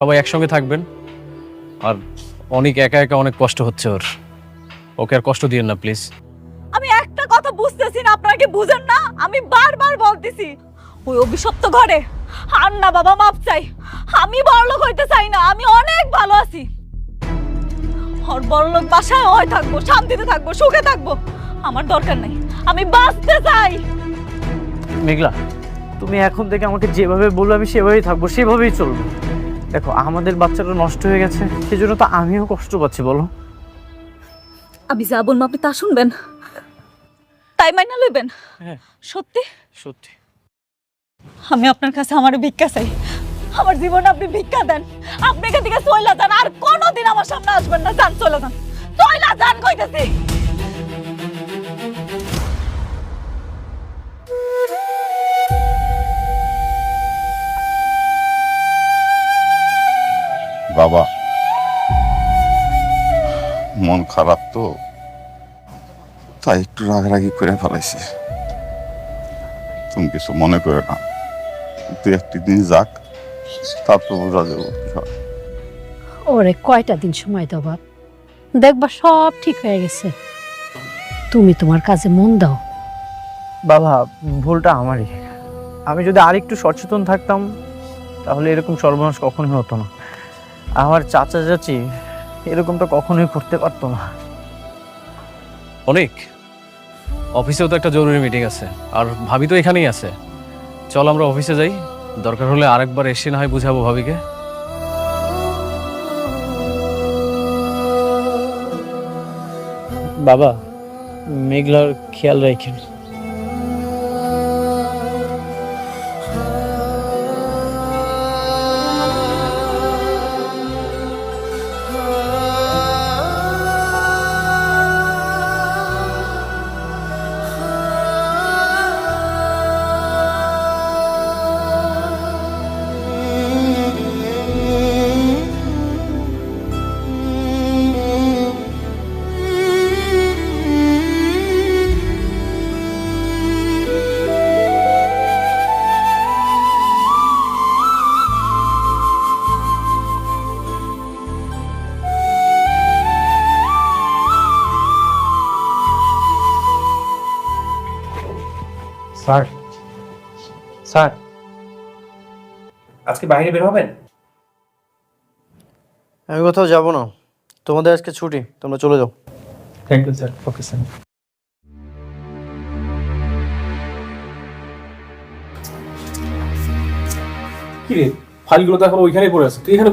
সবাই একসঙ্গে থাকবেন। আর অনেক একা একা অনেক কষ্ট হচ্ছে ওর, ওকে আর কষ্ট দিয়েন না প্লিজ। আমি একটা কথা বুঝতেছি না, আপনারা কি বুঝেন না? আমি বারবার বলতেছি ওই অভিশপ্ত ঘরে আর না বাবা, মাপ চাই। আমি বড়লোক হইতে চাই না, আমি অনেক ভালো আছি। ওর বড়লোক বাসায় হয় থাকবো, শান্তিতে থাকবো, সুখে থাকবো, আমার দরকার নেই। আমি বাঁচতে চাই। মেঘলা, তুমি এখন থেকে আমাকে যেভাবে বলবে আমি সেভাবেই থাকবো, সেভাবেই চলবো। দেখো, আমাদের বাচ্চাটা নষ্ট হয়ে গেছে, সেজন্য তো আমিও কষ্ট পাচ্ছি, বলো। আমি যা বলবো আপনি তা শুনবেন, তাই মাইনা লইবেন? হ্যাঁ, সত্যি? সত্যি। আমি আপনার কাছে আমার ভিক্ষা চাই। আমার জীবনে আপনি ভিক্ষা দেন। আপনি এখান থেকে চইলা যান, আর কোনোদিন আমার সামনে আসবেন না। যান, চলে যান, চইলা যান কইতেছি। বাবা, মন খারাপ তো, তাই একটু রাগারাগি করে ফেলাইছি। তুমি কিছু মনে করে না, তুই একটি দিন যাক, তারপর বোঝা যাবো। ওরে কয়টা দিন সময় দাও বাপ, দেখবা সব ঠিক হয়ে গেছে। তুমি তোমার কাজে মন দাও। বাবা, ভুলটা আমারই। আমি যদি আরেকটু সচেতন থাকতাম তাহলে এরকম সর্বনাশ কখনোই হতো না। আমার চাচা চাচি এরকমটা কখনোই করতে পারতো না। অনেক অফিসেও তো একটা জরুরি মিটিং আছে, আর ভাবি তো এখানেই আছে। চল আমরা অফিসে যাই, দরকার হলে আরেকবার এসে না হয় বুঝাবো ভাবিকে। বাবা, মেঘলার খেয়াল রাখেন। স্যার, স্যার, আজকে বাইরে বের হবেন? আমি কোথাও যাব না, তোমাদের আজকে ছুটি, তোমরা চলে যাও। Thank you sir. Okay sir. কি রে, ফাইলগুলো তো এখন ওইখানেই পড়ে আছে, তুই এখানে